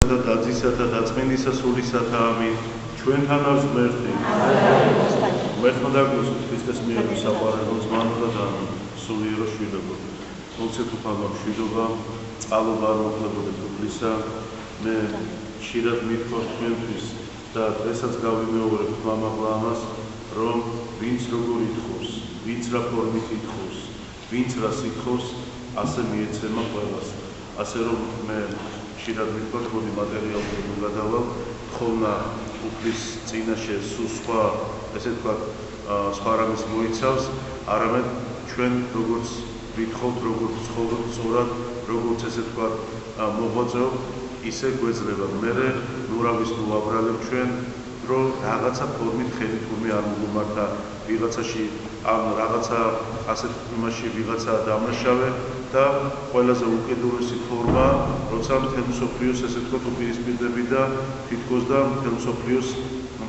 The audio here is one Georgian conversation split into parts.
და დაძისა და დაწმინდისა სულისათა ამინ. ჩვენთან არის ღმერთი. ღმერთმა დაგვიწყოს ქრისტეს მიერ საყვარელო ზმანობა და სულიერო შვილობა. მოგცეთ უფალმა მშვიდობა, წყალობა არ მოხდებოდეთ უფლისა. მე ხშირად მithქვარ თქვენთვის და დღესაც გავიმეორებ ხმამაღლა ამას, რომ ვინც როგორ ითხოვს, ვინც რა ფორმით ითხოვს, ვინც რას ითხოვს, ასე მიეცემა ყველას. ასე რომ მე ხშირად მithქვარ, მოდი მატერიალურად გადავალ, ხოლმე უფლის წინაშე სულ სხვა, ესე ვთქვათ, სხვა რამის მოიცავს, არამედ ჩვენ როგორც ვითხოვთ, როგორც ცხოვრობთ სწორად, როგორც ესე ვთქვათ, მოღვაწეობთ, ისე გვეძლება. მერე ნურავის მოაბრალებ ჩვენ, რომ რაღაცა ფორმით ხელი თურმე არ მოგმართა ვიღაცაში, ან რაღაცა ასეთ იმაში ვიღაცა დამნაშავე და ყველაზე უკიდურესი ფორმა, როცა მთელ მსოფლიოს ესე ვთქვათ უპირისპირდები და თითქოს და მთელ მსოფლიოს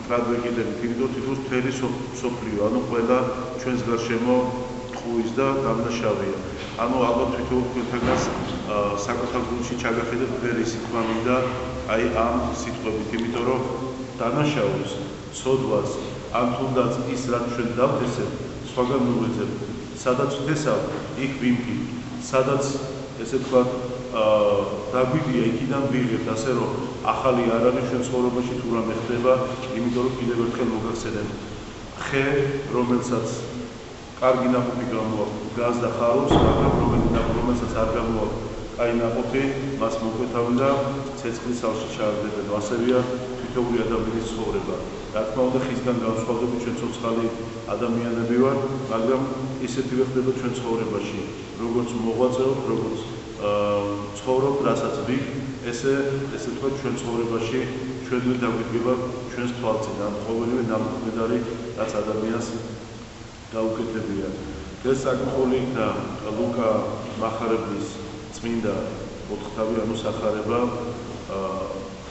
მტრადვეკიდებით, იმიტომ თითქოს მთელი მსოფლიო, ანუ ყველა ჩვენს გარშემო ტყუის და დამნაშავეა. ანუ ალბათ თვითონ თქვენთანაც საკუთარ გულში ჩაგახედეთ ვერ ისიც მამინდა აი ამ სიტყვებით, იმიტომ რომ დანაშაულს, ცოდვას, ან თუნდაც ის რაც ჩვენ დავთესებთ, სხვაგან მივეძებთ, სადაც ვთესავ, იქ ვიმკი, სადაც ესე ვთქვათ დაგვიდია, იქიდან ვიღებთ, ასე რომ ახალი არ არის ჩვენ ცხოვრებაში თუ რამე ხდება, იმიტომ რომ კიდევ ერთხელ მოგახსენებ, ხე, რომელსაც კარგი ნაყოფი გამოაქვს, გაზ და ხარობს, მაგრამ რომელსაც არ გამოაქვს კაი ნაყოფი, მას მოკვეთავენ და ცეცხლის სავში ჩააგდებენ. ასევეა თითოეული ადამიანის ცხოვრება. რა თქმა უნდა, ხისგან განსხვავებით ჩვენ ცოცხალი ადამიანები ვართ, მაგრამ ისეთივე ხდება ჩვენ ცხოვრებაში, როგორც მოღვაწეობთ, როგორც ცხოვრობთ, რასაც ვიქ, ესე ვთქვათ, ჩვენ ცხოვრებაში ჩვენვე დაგვიდგება ჩვენს თვალწინ, ან ყოველივე ნამოქმედარი, რაც ადამიანს დაუკეთებია. ეს საკითხული და ლუკა მახარებლის წმინდა ოთხთავი, ანუ სახარება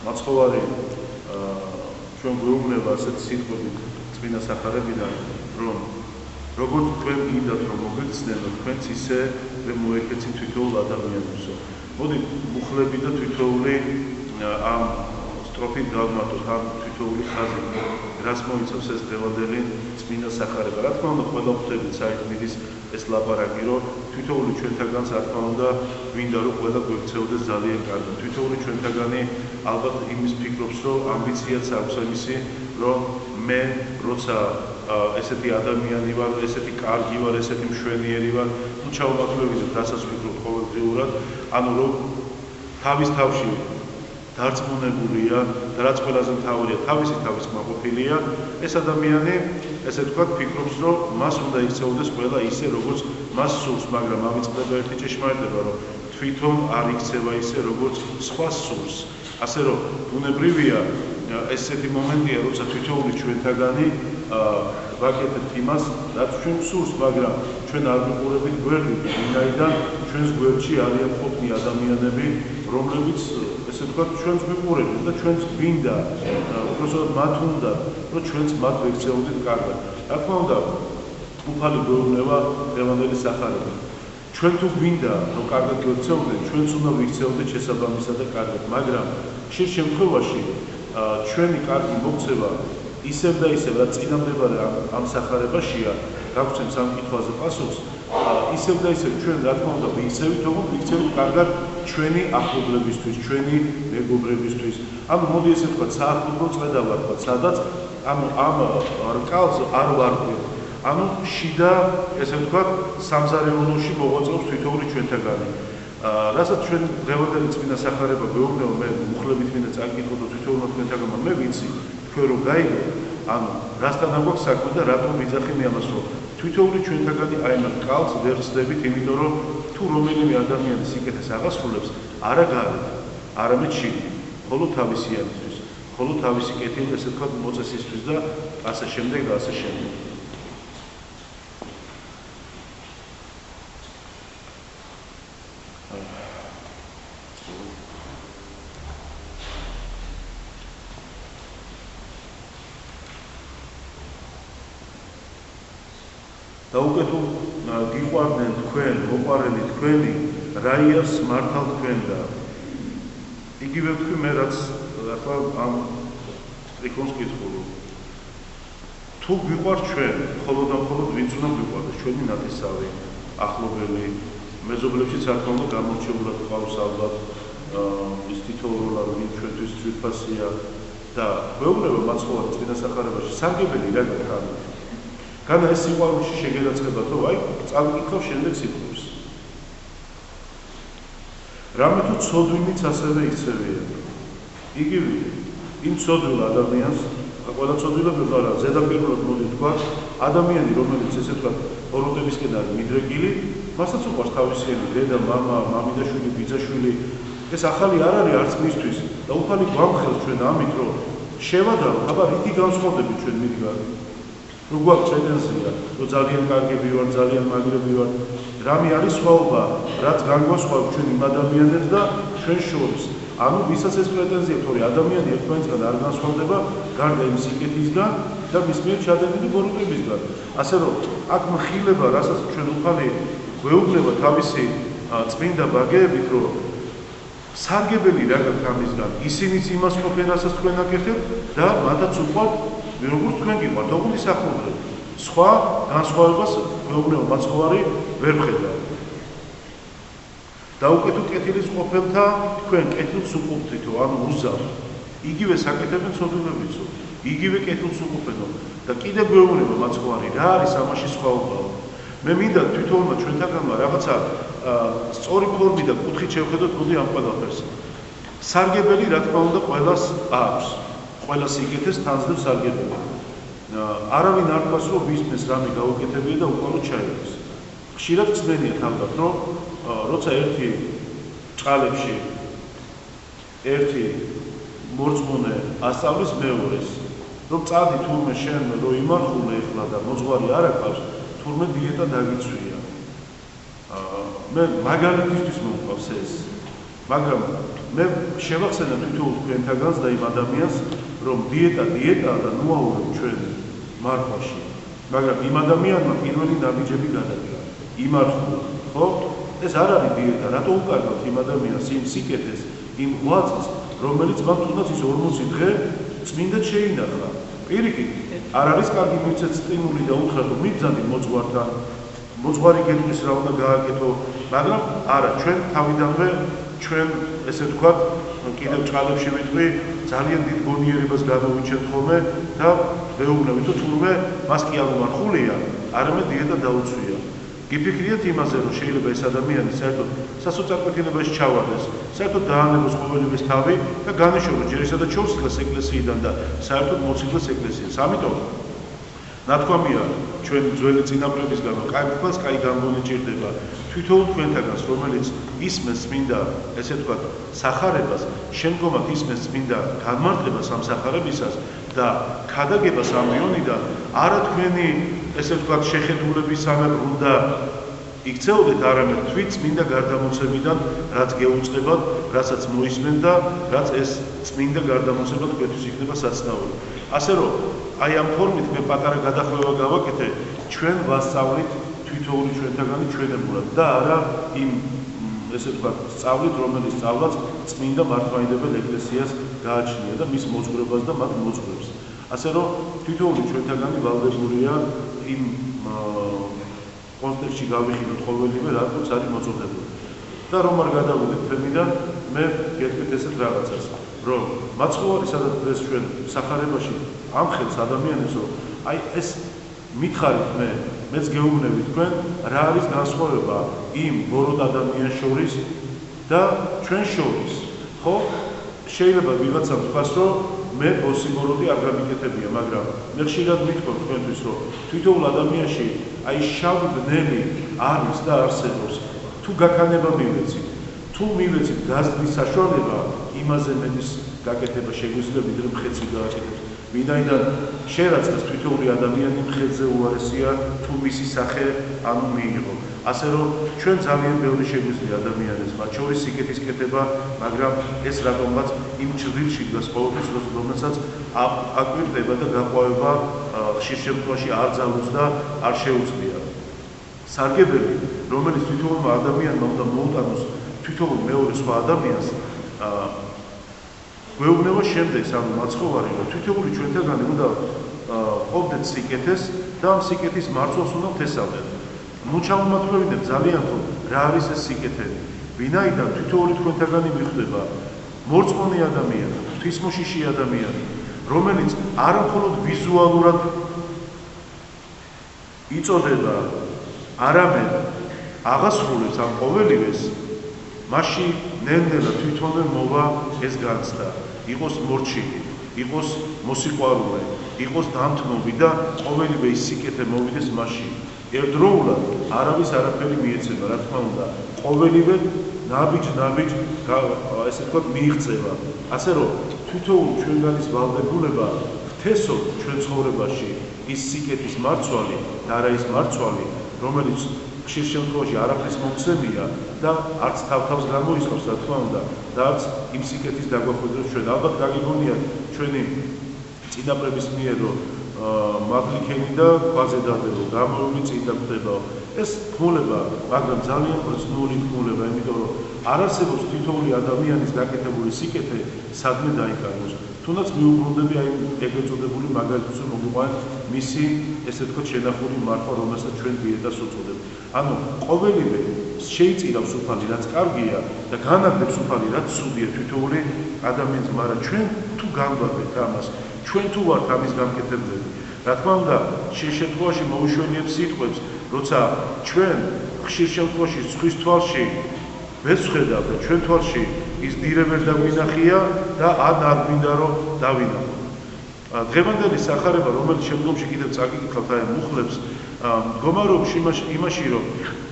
მაცხოვარი ჩვენ გვეუბნება ასეთ სიტყვებით წმინდა სახარებიდან, რომ როგორც თქვენ გინდათ რომ მოგეცნებათ, თქვენც ისე მოეკეცით თითოეულ ადამიანებსო. მოდით მუხლები და თითოეული ამ სტროფით გავმართოთ, ამ თითოეული ხაზი, რას მოიცავს ეს დღევანდელი წმინდა სახარება. რა თქმა უნდა, ყველა ხვდებით საერთმიდის ეს ლაპარაკი, რომ თითოეული ჩვენთაგანს რა თქმა უნდა გვინდა რომ ყველა გვექცეოდეს ძალიან კარგად. თითოეული ჩვენთაგანი ალბათ იმის ფიქრობს, რომ ამბიციაც აქვს იმისი, რომ მე როცა ესეთი ადამიანი ვარ, ესეთი კარგი ვარ, ესეთი მშვენიერი ვარ, თუ ჩავმართლევიდეთ, რასაც ვფიქრობ ყოველდღიურად, ანუ რომ თავის თავში დარწმუნებულია და რაც ყველაზე მთავარია, თავისი თავის კმაყოფილია, ეს ადამიანი, ესე ვთქვათ, ფიქრობს, რომ მას უნდა იქცეოდეს ყველა ისე, როგორც მას სურს, მაგრამ ამიწყდება ერთი ჭეშმარიტება, რომ თვითონ არ იქცევა ისე, როგორც სხვას სურს. ასე რომ, ბუნებრივია ესეთი მომენტია, როცა თითოეული ჩვენთაგანი ვაკეთებთ იმას, რაც ჩვენ სურს, მაგრამ ჩვენ არ ვიყურებით გვერდით, ვინაიდან ჩვენს გვერდში არიან ყოფნი ადამიანები, რომლებიც ესე ვთქვათ, ჩვენს ვიყურებთ და ჩვენს გვინდა, უბრალოდ მათ უნდა, რომ ჩვენც მათ ვექცეოდეთ კარგად. რა თქმა უნდა, უფალი გვეუბნება დღევანდელი სახარება. ჩვენ თუ გვინდა, რომ კარგად გვექცეოდეთ, ჩვენც უნდა ვიქცეოდეთ შესაბამისად და კარგად, მაგრამ ხშირ შემთხვევაში ჩვენი კარგი მოქცევა ისევ და ისევ, რაც წინამდებარე ამ სახარებაშია, გაგვცემს ამ კითხვაზე პასუხს, ისევ და ისევ ჩვენ რა თქმა უნდა ვიქცევით, როგორც ვიქცევით კარგად ჩვენი ახლობლებისთვის, ჩვენი მეგობრებისთვის. ანუ მოდი ესე ვთქვათ, საახლობლო წვედა ვარ, სადაც ანუ ამ რკალს არ ვარკვევ. ანუ შიდა, ესე ვთქვათ, სამზარეულოში მოღვაწეობს თითოეული ჩვენთაგანი. რასაც ჩვენ დღევანდელი წმინდა სახარება გვეუბნება, მე მუხლებით მინდა წაგიკითხო და თითოეულმა თქვენთაგანმა მე ვიცი, თქვენ რომ გაიგეთ, ანუ რასთან აგვაქვს საქმე და რატომ ვიძახი მე ამას, რომ თითოეული ჩვენთაგანი აი ამ რკალს ვერ ცდებით, იმიტომ რომ თუ რომელიმე ადამიანი სიკეთეს აღასრულებს, არა გარეთ, არამედ შიგნით, ხოლო თავისიანისთვის, ხოლო თავისი კეთილი, ესე ვთქვათ, მოწესისთვის და ასე შემდეგ და ასე შემდეგ. და უკვე თუ გიყვარდნენ თქვენ, მოყვარელი თქვენი, რა იარს მართალ თქვენ და იგივე თქვი მე რაც ახლა ამ ტრიკონს კითხულობ. თუ გვიყვართ ჩვენ, მხოლოდ და მხოლოდ ვინც უნდა გვიყვარდეს, ჩვენი ნათესავი, ახლობელი, მეზობლებშიც რა თქმა უნდა გამორჩეულად ყავს ალბათ ის თითოეულ როლი ჩვენთვის ძვირფასია და გვეუბნება მაცხოვარი წინა სახარებაში სარგებელი რა გქონდა. განა ეს სიყვარულში შეგერაცხება თუ აი წავიკითხავ შემდეგ სიტყვებს. რამე თუ ცოდვინიც ასევე იქცევია. იგივე იმ ცოდვილ ადამიანს ყველა ცოდვილები არა ზედაპირულად მოდი თქვა ადამიანი რომელიც ესე თქვა ბოროტებისკენ არის მიდრეკილი მასაც უყვარს თავისიანი დედა მამა მამიდაშვილი ბიძაშვილი ეს ახალი არ არის არც მისთვის და უფალი გვამხელს ჩვენ ამით რომ შევადავ აბა რითი განსხვავდები ჩვენ მიდგარ რო გვაქვს პრეტენზია რომ ძალიან კარგები ვარ ძალიან მაგრები ვარ რამე არის სხვაობა რაც განგვასხვავებს ჩვენ იმ ადამიანებს და ჩვენ შორის ანუ ვისაც ეს პრეტენზია თორე ადამიანი ერთმანეთისგან არ განსხვავდება გარდა იმ სიკეთისგან და მის მიერ ჩადენილი ბოროტებისგან ასე რომ აქ მხილება რასაც ჩვენ უფალი გვეუბნება თავისი წმინდა ბაგეებით რომ სარგებელი რა გაქვთ ამისგან ისინიც იმას ყოფენ რასაც თქვენ აკეთებთ და მათაც უყვართ როგორც თქვენ გიყვართ ოღონდ ახლობლები სხვა განსხვავებას გვეუბნება მაცხოვარი ვერ ხედავ და უკეთო კეთილის ყოფილთა თქვენ კეთილს უყოფთითო ანუ უზავ იგივე საკეთებენ ცოდვილებიცო იგივე კეთილს უყოფენო და კიდევ გვეუბნება მაცხოვარი რა არის ამაში სხვაობა მე მინდა თვითონმა ჩვენთაგანმა რაღაცა სწორი ფორმი და კუთხით შევხედოთ მოდი ამ ყველაფერს სარგებელი რა თქმა უნდა ყველას აქვს ყველას იკეთეს თანხმდებს სარგებელი არავინ არ ქვას რომ ბიზნეს რამე გაუკეთებია და უკანო ჩაიგდეს ხშირად ცდენია თავდაც რომ როცა ერთი ჭყალებში ერთი მორწმუნე ასწავლის მეორეს რომ წადი თურმე შენ რომ იმარხულე ეხლა და მოძღვარი არ აქვს თურმე დიეტა დაგიცვია მე მაგალითისთვის მომყავს ეს მაგრამ მე შევახსენე თვითონ თქვენთაგანს და იმ ადამიანს რომ დიეტა და ნუაურებ ჩვენ მარხვაში მაგრამ იმ ადამიანმა პირველი ნაბიჯები გადადგა იმარხულა ხო ეს არ არის დიეტა რატო უკარგავთ იმ ადამიანს იმ სიკეთეს იმ ღვაწლს რომელიც მან თუნდაც ის 40 დღე წმინდად შეინახა პირიქით არ არის კარგი მიცეთ სტიმული და უთხრა რომ მიბრძანდი მოძღვართან მოძღვარი გეტყვის რა უნდა გააკეთო მაგრამ არა ჩვენ თავიდანვე ჩვენ ესე ვთქვათ კიდევ ჭყალებში ვიტყვი ძალიან დიდ გონიერებას გამოვიჩენთ ხოლმე და ვეუბნებით რომ თურმე მას კი არ უმარხულია არამედ დიეტა დაუწვია გიფიქრიათ იმაზე რომ შეიძლება ეს ადამიანი საერთოდ სასოწარკვეთილებაში ჩავარდეს საერთოდ დაანებოს ყოველივეს თავი და განეშოროს ჯერ ისედაც ჩორსილეს ეკლესიიდან და საერთოდ მოცილდეს ეკლესიას ამიტომ ნათქვამია ჩვენ ძველი წინაპრებისგან რომ კაი თქვას კაი გამგონი ჭირდება თვითონ თქვენთაგანს რომელიც ისმენს წმინდა ესე ვთქვათ სახარებას შემდგომად ისმენს წმინდა განმარტებას ამ სახარებისას და ქადაგებას ამ იონიდან არა თქვენი ესე ვთქვათ შეხედულების სამერ უნდა იქცეოდეთ არამედ თვით წმინდა გარდამოცემიდან რაც გეუწყებათ რასაც მოისმენ და რაც ეს წმინდა გარდამოცება თქვენთვის იქნება საცნაური ასე რომ აი ამ ფორმით მე პატარა გადახვევა გავაკეთე ჩვენ ვასწავლით თვითოული ჩვენთაგანი ჩვენებურად და არა იმ ესე ვთქვათ სწავლით რომელიც სწავლაც წმინდა მართლმადიდებელ ეკლესიას გააჩნია და მის მოძღვრებას და მათ მოძღვრებს ასე რომ თვითოული ჩვენთაგანი ვალდებულია იმ კონტექსტში გავიხილოთ ყოველივე რატოც არის მოწოდებული და რომ არ გადავიდეთ თემიდან მე გეტყვით ესეთ რაღაცას რომ მაცხოვარი სადაც დღეს ჩვენ სახარებაში ამხელს ადამიანებს რომ აი ეს მითხარით მეც გეუბნები თქვენ რა არის განსხვავება იმ ბოროტ ადამიანს შორის და ჩვენ შორის ხო შეიძლება ვიღაცამ თქვას რომ მე ბოსი ბოროტი არ გამიკეთებია მაგრამ მე ხშირად მithქვენ თქვენთვის რომ თვითოულ ადამიანში აი შავი ბნელი არის და არსებობს თუ გაქანება მივეცით თუ მივეცით გაზრდის საშუალება იმაზე მეც გაკეთება შეგვიძლია ვიდრე მხეცი გააკეთებთ ვინაიდან შერაცხეს თვითოული ადამიანი მხეცზე უარესია თუ მისი სახე ანუ მიიღო ასე რომ ჩვენ ძალიან ბევრი შეგვიძლია ადამიანებს მათ შორის სიკეთის კეთება მაგრამ ეს რატომღაც იმ ჭრილში დგას ყოველთვის რომელსაც აკვირდება და გაყვავება ხშირ შემთხვევაში არ ძალუს და არ შეუძლია სარგებელი რომელიც თვითოულმა ადამიანმა უნდა მოუტანოს თვითოულ მეორე სხვა ადამიანს გვეუბნება შემდეგს, ანუ მაცხოვარი, რომ თითოეული ჩვენთაგანი უნდა ყოფდეთ სიკეთეს და ამ სიკეთის მარცვალს უნდა თესავდეთ. ნუ ჩავუმართლებინებ ძალიან თუ რა არის ეს სიკეთე. ვინაიდან თითოეული თქვენთაგანი მიხვდება მორწმუნე ადამიანი, ღვთისმოშიში ადამიანი, რომელიც არა მხოლოდ ვიზუალურად იწოდება, არამედ აღასრულებს ამ ყოველივეს, მაშინ ნელ-ნელა თვითონვე მოვა ეს განცდა, იყოს მორჩილი, იყოს მოსიყვარულე, იყოს დამთმობი და ყოველივე ის სიკეთე მოვიდეს მაშინ. ერთდროულად არავის არაფერი მიეცემა, რა თქმა უნდა, ყოველივე ნაბიჯ-ნაბიჯ ესე ვთქვათ მიიღწევა. ასე რომ თითოეული ჩვენგანის ვალდებულება ღვთესოთ ჩვენ ცხოვრებაში ის სიკეთის მარცვალი და არა ის მარცვალი, რომელიც ხშირ შემთხვევაში არაფრის მომცემია და არც თავ-თავს გამოისხობს, რა თქმა უნდა, და არც იმ სიკეთის დაგვახვედრებს ჩვენ. ალბათ გაგიგონიათ ჩვენი წინაპრების მიერ, რომ მადლიქენი და ქვაზე დადებო, გამოვლი წინ დაგვდებაო. ეს თქმულება, მაგრამ ძალიან ბრძნული თქმულება, იმიტომ რომ არ არსებობს თითოეული ადამიანის გაკეთებული სიკეთე სადმე დაიკარგოს. თუნდაც მიუბრუნდები აი ეგრეთ წოდებული მაგალითს მოგიყვანთ მისი ესე ვთქვათ შენახული მართვა, რომელსაც ჩვენ დიეტას უწოდებთ. ანუ ყოველივე შეიწირავს უფალი, რაც კარგია და განაგდებს უფალი, რაც ცუდია თითოეული ადამიანს, მაგრამ ჩვენ თუ განვაგებთ ამას, ჩვენ თუ ვართ ამის გამკეთებლები. რა თქმა უნდა, ხშირ შემთხვევაში მოუშვენიებს სიტყვებს, როცა ჩვენ ხშირ შემთხვევაში სხვის თვალში ვერც ვხედავ და ჩვენ თვალში ის დინე ვერ დაგვინახია და არ გვინდა რომ დავინახო. დღევანდელი სახარება, რომელიც შემდგომში კიდევ წაგიკითხავთ აი მუხლებს, მდგომარეობს იმაში, რომ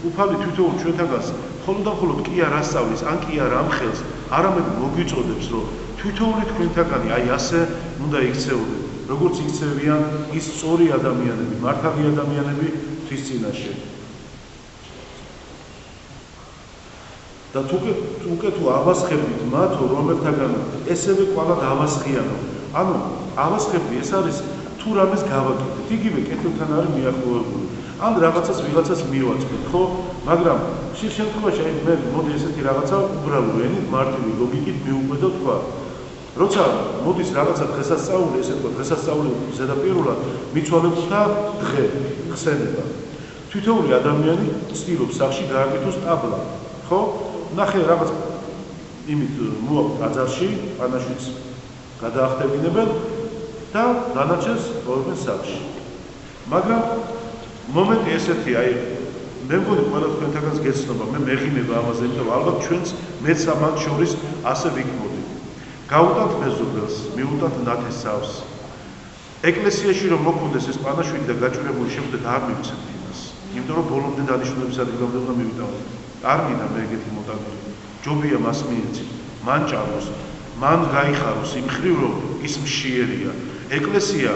უფალი თვითონ ჩვენთაგანს მხოლოდ და მხოლოდ კი არ ასწავლის, ან კი არ ამხელს, არამედ მოგვიწოდებს, რომ თვითონული თქვენთაგანი აი ასე უნდა იქცეოდეთ, როგორც იქცევიან ის სწორი ადამიანები, მართალი ადამიანები ღვთის წინაშე. და უკვე თუ ავასხებდით მათ, რომელთაგან ესევე ყველა დავასხიანო. ანუ ავასხებდი, ეს არის თუ რამეს გავაკეთეთ, იგივე კეთილთან არის მიახლოვებული. ან რაღაცას ვიღაცას მივაწვით, ხო? მაგრამ ხშირ შემთხვევაში აი მე მოდი ესეთი რაღაცა უბრალოდ ენით მარტივი ლოგიკით მიუყვე და თქვა. როცა მოდის რაღაცა დღესასწაული, ესე ვთქვათ, დღესასწაული ზედაპირულად მიცვალებულთა დღე, ხსენება. თითოეული ადამიანი ცდილობს სახში გააკეთოს ტაბლა, ხო? ნახე რაღაც იმით მოაქვს ტაძარში, პანაშვიდს გადაახტებინებენ და დანარჩენს ყოველდღე სახში. მაგრამ მომენტი ესეთი, აი მე მგონი ყველა თქვენთაგანს გეცნობა, მე მეღინება ამაზე, იმიტომ რომ ალბათ ჩვენც მეც ამან შორის ასე ვიქნოდით. გავუტანთ მეზობელს, მივუტანთ ნათესავს. ეკლესიაში რომ მოქმდეს ეს პანაშვიდი და გაჭრებული შეხვდეთ, არ მივცემთ იმას. იმიტომ რომ ბოლომდე დანიშნულების ადგილამდე უნდა მივიტანოთ. არ მინდა მე ეგეთი მოტანილი. ჯობია მას მიეცით, მან ჭარბოს, მან გაიხაროს იმ ხრივ, რომ ის მშიერია. ეკლესია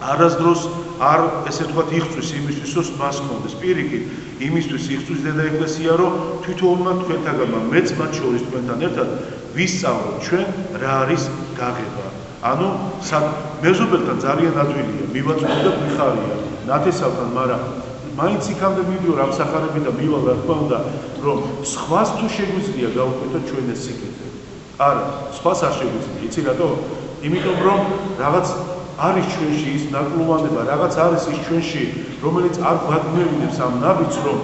არასდროს არ ესე ვთქვათ იღწვის იმისთვის, რომ მას ჰქონდეს. პირიქით, იმისთვის იღწვის დედა ეკლესია, რომ თვითონმა თქვენთაგანმა, მეც მათ შორის თქვენთან ერთად ვისწავლოთ ჩვენ რა არის გაღება. ანუ მეზობელთან ძალიან ადვილია, მივაწვდით და გვიხარია, ნათესავთან, მაგრამ მაინც იქამდე მივიდიო ამ სახარები და მივალ, რა თქმა უნდა, რომ სხვას თუ შეგვიძლია გავუკეთოთ ჩვენ ეს სიკეთე. არა, სხვას არ შეგვიძლია, იცი რატო? იმიტომ რომ რაღაც არის ჩვენში ის ნაკლოვანება, რაღაც არის ის ჩვენში, რომელიც არ გვაგმევინებს ამ ნაბიჯს, რომ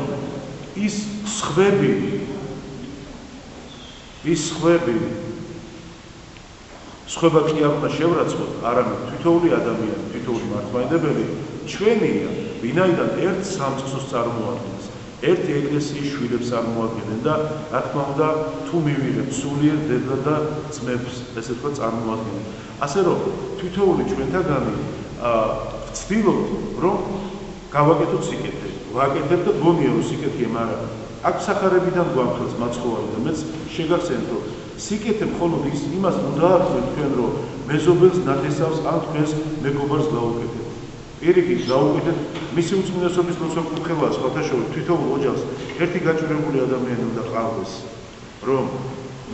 ის სხვები სხვება კი არ უნდა შევრაცხოთ, არამედ თითოეული ადამიანი, თითოეული მართლმადიდებელი ჩვენია, ვინაიდან ერთ სამწყსოს წარმოადგენს, ერთი ეკლესიის შვილებს წარმოადგენენ და რა თქმა უნდა, თუ მივიღებთ სულიერ დედა და ძმებს, ესე ვთქვათ, წარმოადგენენ. ასე რომ თითოეული ჩვენთაგანი ვცდილობთ, რომ გავაკეთოთ სიკეთე, ვაკეთებ და გონია რომ სიკეთეა, მაგრამ აქ სახარებიდან გვამხელს მაცხოვარი და მეც შეგახსენეთ, რომ სიკეთე მხოლოდ იმას უნდა აღვქვათ თქვენ, რომ მეზობელს ნათესავს ან თქვენს მეგობარს გაუკეთეთ. პირიქით გაუკეთეთ მისი უწმინდესობის როცა კუთხევა სხვათა შორის თვითონ ოჯახს ერთი გაჭირებული ადამიანი უნდა ყავდეს, რომ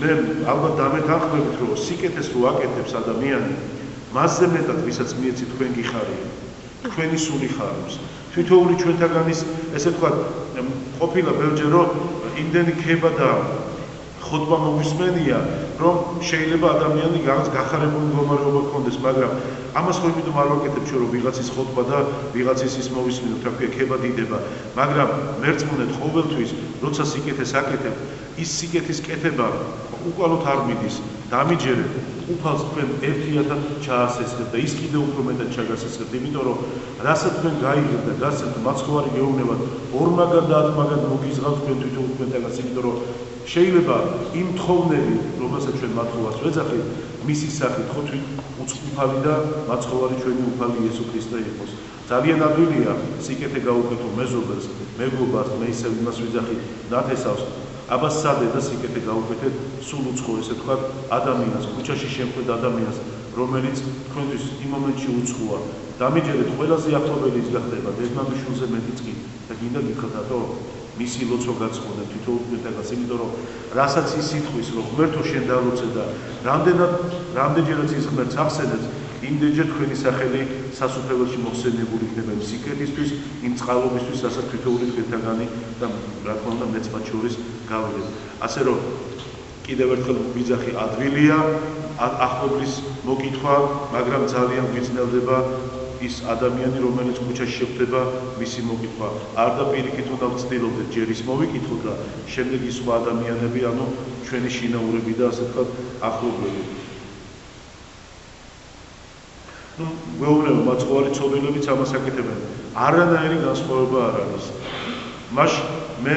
მე ალბათ დამეთანხმებით, რომ სიკეთეს რო აკეთებს ადამიანი, მასზე მეტად ვისაც მიეცით თქვენ გიხარია, თქვენი სული ხარობს. თვითოული ჩვენთაგანის, ესე ვთქვათ, ყოფილა ბევრჯერ, რომ იმდენი ქება და ხოტბა მოგვისმენია, რომ შეიძლება ადამიანი რაღაც გახარებული მდგომარეობა გქონდეს, მაგრამ ამას ხო იმიტომ არ ვაკეთებ ჩვენ, რომ ვიღაცის ხოტბა და ვიღაცის ის მოვისმინოთ, რა ქვია, ქება დიდება, მაგრამ მერწმუნეთ ყოველთვის, როცა სიკეთეს აკეთებ, ის სიკეთის კეთება უკვალოდ არ მიდის, დამიჯერეთ, უფალს თქვენ ერთიათად ჩაასესხებთ და ის კიდევ უფრო მეტად ჩაგასესხებთ, იმიტომ რომ რასაც თქვენ გაიგებთ და გასცემთ მაცხოვარი გეუბნებათ, ორმაგად და ათმაგად მოგიზღავთ თქვენ თვითონ თქვენთანაც, იმიტომ რომ შეიძლება იმ თხოვნები, რომელსაც ჩვენ მაცხოვარს ვეძახით, მისი სახით ხო უწყუფალი და მაცხოვარი ჩვენი უფალი იესო ქრისტე იყოს. ძალიან ადვილია სიკეთე გაუკეთო მეზობელს, მეგობარს, მე ისევ იმას ვიძახით, ნათესავს, აბა სადე და სიკეთე გაუკეთეთ სულ უცხო, ესე ვთქვათ, ადამიანს, ქუჩაში შემხვედ ადამიანს, რომელიც თქვენთვის იმ მომენტში უცხოა. დამიჯერეთ, ყველაზე ახლობელი ის გახდება, დედმამიშვილზე მეტიც კი და გინდა გითხრათ რატო? მისი ლოცვა გაცხონდა თვითონ თქვენთანაც, იმიტომ რომ რასაც ის ითქვის, რომ ღმერთო შენ დალოცე და რამდენჯერაც ის ღმერთს ახსენებს, იმდენჯერ თქვენი სახელი სასუფეველში მოხსენებული იქნება იმ სიკეთისთვის, იმ წყალობისთვის, რასაც თვითონული თქვენთაგანი და რა თქმა უნდა მეც მათ შორის გავიგეთ. ასე რომ კიდევ ერთხელ ვიძახი, ადვილია ახლობლის მოკითხვა, მაგრამ ძალიან გვიძნელდება ის ადამიანი, რომელიც ქუჩაში შეხვდება, მისი მოკითხვა. არ და პირიქით უნდა ვცდილობდეთ ჯერ ის მოვიკითხოთ და შემდეგ ის სხვა ადამიანები, ანუ ჩვენი შინაურები და ასე ვთქვათ, ახლობლები. გვეუბნება მაცხოვარი ცოდინებიც ამას აკეთებენ. არანაირი განსხვავება არ არის. მაშინ მე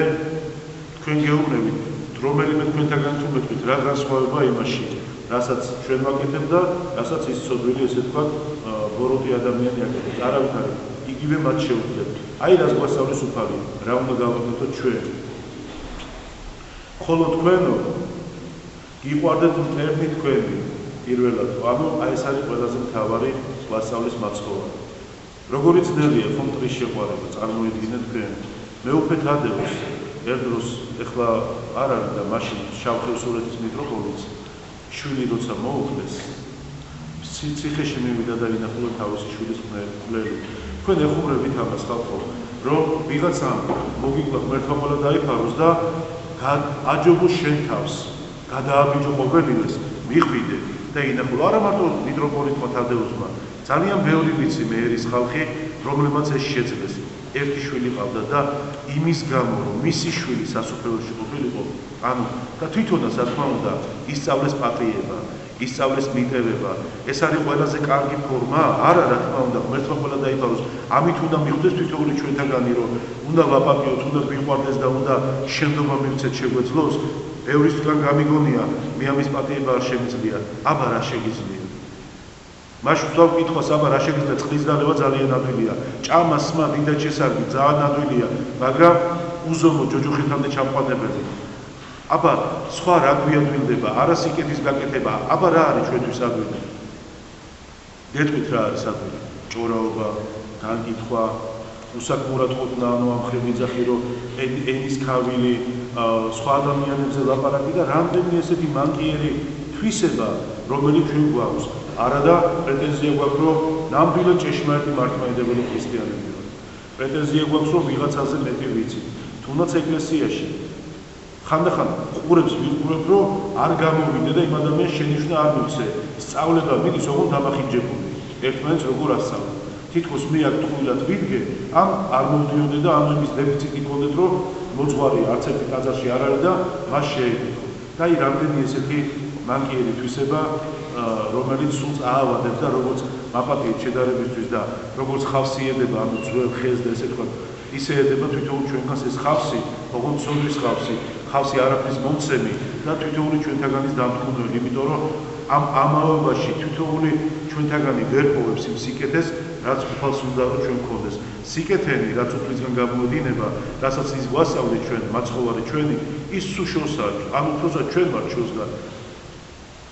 თქვენ გეუბნებით, რომელიმე თქვენთაგან თუ მეთქვით, რა განსხვავება იმაში, რასაც ჩვენ ვაკეთებ და რასაც ის ცოდვილი, ესე ვთქვათ, ბოროტი ადამიანი აკეთებს. არავით არის. იგივე მათ შეუძლებთ. აი რას გვასწავლის უფალი, რა უნდა გავაკეთოთ ჩვენ. ხოლო თქვენო გიყვარდეთ მტერნი თქვენი პირველად. ანუ აი ეს არის ყველაზე მთავარი გვასწავლის მაცხოვარი. როგორი ძნელია ხომ მტრის შეყვარება, წარმოიდგინეთ თქვენ. მეუფე თადეუს ერთ დროს ეხლა არ არის და მაშინ შავხევსურეთის მიტროპოლიტს შვილი როცა მოუხდეს, ციხეში მივიდა და ინახულა თავისი შვილის მკვლელი. თქვენ ეხუმრებით ამას ხალხო, რომ ვიღაცამ მოგიკლა ღმერთმა ყველა დაიფაროს და აჯობოს შენ თავს, გადააბიჯო ყოველივეს, მიხვიდე და ინახულა. არა მარტო მიტროპოლიტმა თადეუსმა, ძალიან ბევრი ვიცი მე ერის ხალხი, რომლებმაც ეს შეძლეს. ერთი შვილი ყავდა და იმის გამო, რომ მისი შვილი სასუფეველში ყოფილიყო, ანუ და თვითონაც რა თქმა უნდა, ისწავლეს პატრიება, ისწავლეს მიტევება, ეს არის ყველაზე კარგი ფორმა? არა, რა თქმა უნდა, ღმერთმა ყველა დაიფაროს. ამით უნდა მიხვდეს თვითონული ჩვენთაგანი, რომ უნდა ვაპატიოთ, უნდა გვიყვარდეს და უნდა შენდობა მივცეთ შეგვეძლოს. ბევრისგან გამიგონია, მე ამის პატიება არ შემიძლია. აბა რა შეგიძლია? მაშინ ვთქვი კითხვას, აბა რა შეგიძლია? წყლის დალევა ძალიან ადვილია. ჭამა, სმა, დიდად შესარგი ძალიან ადვილია, მაგრამ უზომო ჯოჯოხეთამდე ჩამყვანებელი. აბა სხვა რა გვიადვილდება, არა სიკეთის გაკეთება, აბა რა არის ჩვენთვის ადვილი? გეტყვით რა არის ადვილი? ჭორაობა, განკითხვა, უსაქმურად ყოფნა, ანუ ამ ხრივ ვიძახი, რომ ენის ქავილი, სხვა ადამიანებზე ლაპარაკი და რამდენი ესეთი მანკიერი თვისება, რომელიც ჩვენ გვაქვს. არა და პრეტენზია გვაქვს, რომ ნამდვილად ჭეშმარიტი მართლმადიდებელი ქრისტიანები ვართ. პრეტენზია გვაქვს, რომ ვიღაცაზე მეტი ვიცით. თუნდაც ეკლესიაში ხანდახან ყურებს ვიყურებ, რომ არ გამოვიდე და იმ ადამიანს შენიშვნა არ მივცე. სწავლება მიდის, ოღონდ დამახინჯებული. ერთმანეთს როგორ ასწავლეთ. თითქოს მე აქ ტყუილად ვიდგე, ამ არ მოვდიოდე და ამ იმის დეფიციტი გქონდეთ, რომ მოძღვარი არც ერთი ტაძარში არ არის და მას შეეკითხო. და აი რამდენი ესეთი მანკიერი თვისება, რომელიც სულ წაავადებს და როგორც მაპატიეთ შედარებისთვის და როგორც ხავსი ედება, ანუ ძველ ხეს და ესე ვთქვათ, ისე ედება თვითონ ჩვენგანს ეს ხავსი, ოღონდ ცოდვის ხავსი, ხავსი არაფრის მომცემი და თვითონული ჩვენთაგანის დამტკუნველი, იმიტომ რომ ამ ამაობაში თვითონული ჩვენთაგანი ვერ პოვებს იმ სიკეთეს, რაც უფალს უნდა რომ ჩვენ გქონდეს. სიკეთენი, რაც უფლისგან გამოედინება, რასაც ის გვასწავლეთ ჩვენ, მაცხოვარი ჩვენი, ის სულ შორსა, ანუ უბრალოდ ჩვენ ვართ შორსგან.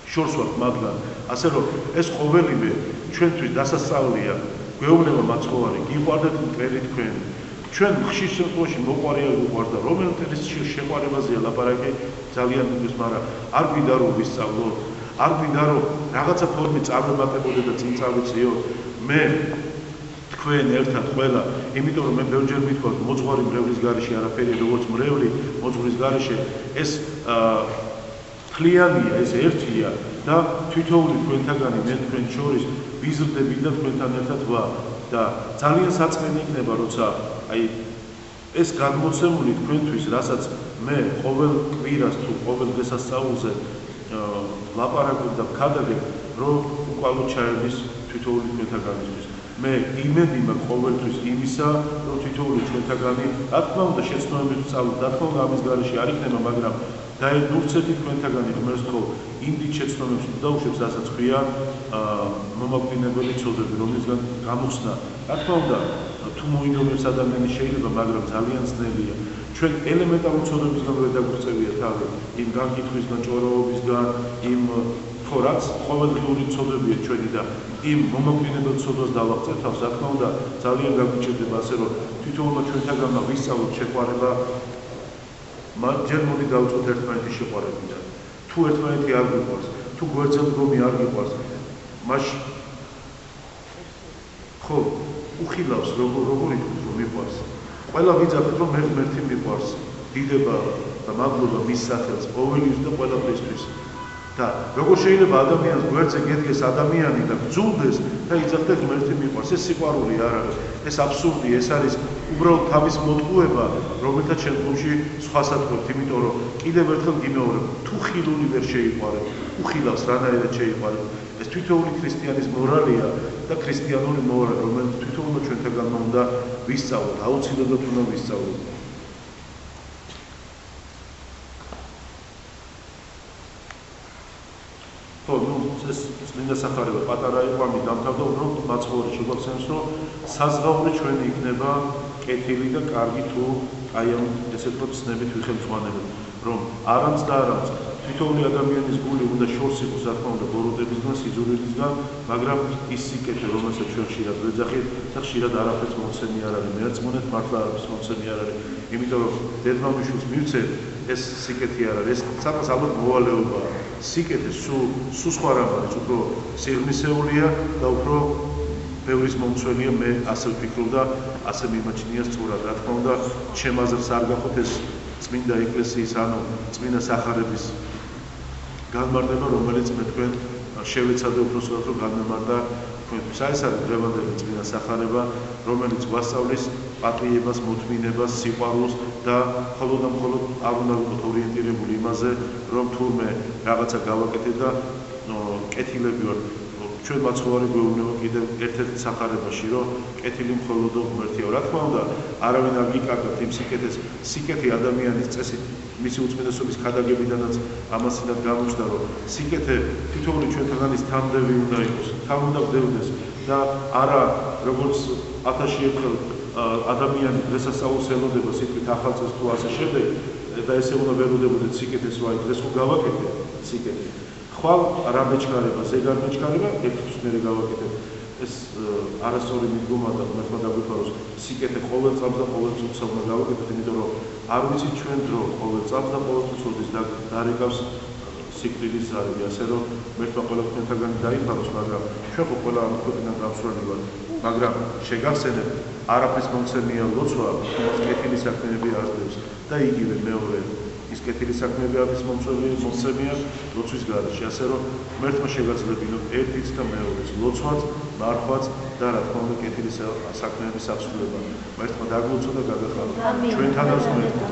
შორს ვართ მათგან. ასე რომ ეს ყოველივე ჩვენთვის დასასწავლია, გვეუბნება მაცხოვარი, გიყვარდეთ მტერი თქვენი. ჩვენ ხშირ შემთხვევაში მოყვარია უყვარს და რომელ მტერის შეყვარებაზეა ლაპარაკი ძალიან უდრის, მაგრამ არ გვინდა რომ ვისწავლოთ, არ გვინდა რომ რაღაცა ფორმით წარმოვაკებოდეთ და წინ წავიწიოთ. მე თქვენ ერთად ყველა, იმიტომ რომ მე ბევრჯერ მithქვათ, მოძღვარი მრევლის გარეშე არაფერია, როგორც მრევლი მოძღვრის გარეშე, ეს მთლიანია, ეს ერთია და თითოეული თქვენთაგანი მე თქვენ შორის ვიზრდები და თქვენთან ერთად ვარ და ძალიან საწყენი იქნება, როცა აი ეს გადმოცემული თქვენთვის, რასაც მე ყოველ კვირას თუ ყოველ დღესასწაულზე ლაპარაკობ და ვქადაგებ, რომ უკვალოდ ჩაერდის თითოეული თქვენთაგანისთვის. მე იმედი მაქვს ყოველთვის იმისა, რომ თითოეული თქვენთაგანი, რა თქმა უნდა, შეცდომებით ვსწავლობ, რა თქმა უნდა, ამის გარეშე არ იქნება, მაგრამ დაედურცეთი თქვენთაგანი ღმერთს ხო იმ დიდ შეცდომებს დაუშვებს, რასაც ქვია მომაკვდინებელი ცოდვები, რომლისგან გამოხსნა. რა თქმა უნდა, თუ მოინდომებს ადამიანი შეიძლება, მაგრამ ძალიან ძნელია. ჩვენ ელემენტარულ ცოდვებისგან ვერ დაგვიწევია თავი, იმ განკითხვისგან, ჭოროობისგან, იმ ხო რაც ყოველდღიური ცოდვებია ჩვენი და იმ მომაკვდინებელ ცოდვას დავაღწევთ თავს, რა თქმა უნდა, ძალიან გაგვიჭირდება ასე, რომ თითოეულმა ჩვენთაგანმა ვისწავლოთ შეყვარება, ჯერ მოდი დავწოთ ერთმანეთის შეყვარებიდან. თუ ერთმანეთი არ გიყვარს, თუ გვერდზელდგომი არ გიყვარს, მაშინ ხო, უხილავს როგორ ითქვით რომ მიყვარს. ყველა ვიძახით რომ მე ღმერთი მიყვარს. დიდება და მადლობა მის სახელს ყოველთვის და ყველაფრისთვის. და როგორ შეიძლება ადამიანს გვერდზე გედგეს ადამიანი და გძულდეს და იძახდეს ღმერთი მიყვარს. ეს სიყვარული არ არის. ეს აბსურდი, ეს არის უბრალოდ თავის მოტყუება, რომელთაც შემდგომში სხვასაც ყვებთ, იმიტომ რომ კიდევ ერთხელ გიმეორებ, თუ ხილული ვერ შეიყვარებ, უხილავს რანაირად შეიყვარებ. ეს თითოეული ქრისტიანის მორალია და ქრისტიანული მორალი, რომელიც თითოეულმა ჩვენთაგანმა უნდა ვისწავლოთ, აუცილებლად უნდა ვისწავლოთ. ხო, ეს წმინდა სახარება პატარა იყო, ამით დამთავრდა, უბრალოდ მაცხოვრი შეგვაქცევს, რომ საზღაური ჩვენი იქნება კეთილი და კარგი თუ აი ამ ესე ვთქვათ ცნებით ვიხელმძღვანებთ, რომ არამც და არამც თითოეული ადამიანის გული უნდა შორს იყოს, რა თქმა უნდა, ბოროტებისგან, სიძულვილისგან, მაგრამ ის სიკეთე, რომელსაც ჩვენ ხშირად ვეძახით, და ხშირად არაფერს მომცემი არ არის, მეერწმუნეთ, მართლა არაფერს მომცემი არ არის, იმიტომ რომ დედმამიშვილს მივცეთ, ეს სიკეთე არ არის, ეს სადღაც ალბათ მოვალეობაა. სიკეთე სულ სხვა რამ არის, უფრო სიღრმისეულია და უფრო ბევრის მომცველია, მე ასე ვფიქრობ და ასე მიმაჩნია სწორად. რა თქმა უნდა, ჩემ აზრს არ გახოთ ეს წმინდა ეკლესიის, ანუ წმინდა სახარების განმარტება, რომელიც მე თქვენ შევეცადე უბრალოდ რომ განმარტა თქვენთვის. ეს არის დღევანდელი წმინდა სახარება, რომელიც გვასწავლის პატრიებას, მოთმინებას, სიყვარულს და მხოლოდ და მხოლოდ არ უნდა ვიყოთ ორიენტირებული იმაზე, რომ თურმე რაღაცა გავაკეთეთ და კეთილები ვართ. ჩვენ მაცხოვარი გვეუბნება კიდევ ერთ-ერთ სახარებაში, რომ კეთილი მხოლოდ ღმერთია. რა თქმა უნდა, არავინ არ გიკარგავთ იმ სიკეთეს. სიკეთე ადამიანის წესით, მისი უწმიდესობის ქადაგებიდანაც ამასინად გამოჩნდა, რომ სიკეთე თითოეული ჩვენთაგანის თამდევი უნდა იყოს, თან უნდა გდევდეს და არა როგორც 1000 ერთხელ ადამიანი დღესასწაულს ელოდება სიტყვით ახალ წელს თუ ასე შემდეგ და ესე უნდა ველოდებოდეთ სიკეთეს, ვაი დღეს ხო გავაკეთე სიკეთე. ხვალ რა მეჩქარება, ზეგარ მეჩქარება, ერთთვის მერე გავაკეთებ. ეს არასწორი მიდგომა და მართლა დაგვიფაროს, სიკეთე ყოველ წამს და ყოველ წუთს უნდა გავაკეთოთ, იმიტომ რომ არ ვიცით ჩვენ დრო ყოველ წამს და ყოველ წუთს დარეკავს სიკვდილის ზარები, ასე რომ მერთმა ყველა თქვენთაგანი დაიფაროს, მაგრამ ჩვენ ხო ყველა ამ ქვეყნიდან გამსვლელი ვართ, მაგრამ შეგახსენებთ, არაფრის მომცემია ლოცვა, კეთილი საქმეები აღწევს და იგივე მეორე ის კეთილი საქმეები არის მომცემია ლოცვის გარეშე, ასე რომ ღმერთმა შეგაძლევინოთ ერთიც და მეორეც, ლოცვაც, მარხვაც და რა თქმა უნდა კეთილი საქმეების აღსრულება. ღმერთმა დაგლოცვა და გაგახარო. ჩვენთანაც ღმერთი.